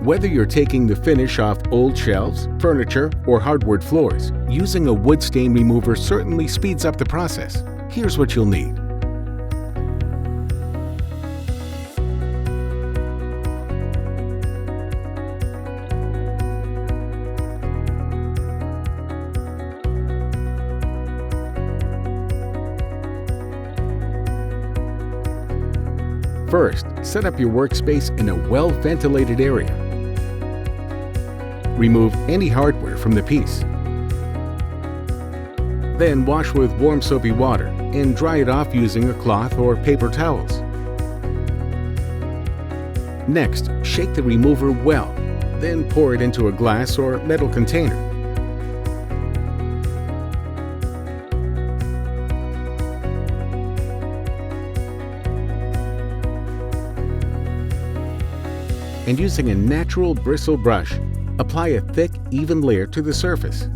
Whether you're taking the finish off old shelves, furniture, or hardwood floors, using a wood stain remover certainly speeds up the process. Here's what you'll need. First, set up your workspace in a well-ventilated area. Remove any hardware from the piece. Then wash with warm soapy water and dry it off using a cloth or paper towels. Next, shake the remover well, then pour it into a glass or metal container. And using a natural bristle brush, apply a thick, even layer to the surface.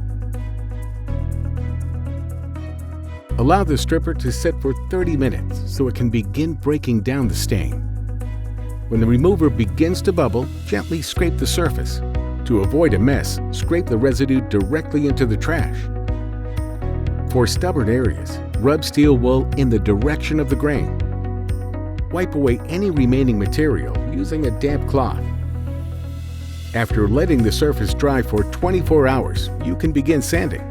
Allow the stripper to sit for 30 minutes so it can begin breaking down the stain. When the remover begins to bubble, gently scrape the surface. To avoid a mess, scrape the residue directly into the trash. For stubborn areas, rub steel wool in the direction of the grain. Wipe away any remaining material using a damp cloth. After letting the surface dry for 24 hours, you can begin sanding.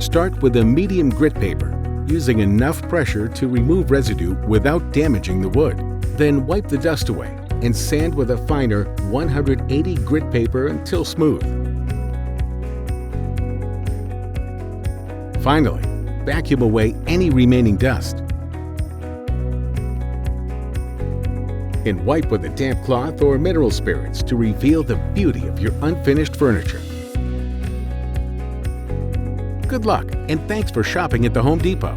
Start with a medium grit paper, using enough pressure to remove residue without damaging the wood. Then wipe the dust away and sand with a finer 180 grit paper until smooth. Finally, vacuum away any remaining dust. And wipe with a damp cloth or mineral spirits to reveal the beauty of your unfinished furniture. Good luck, and thanks for shopping at the Home Depot.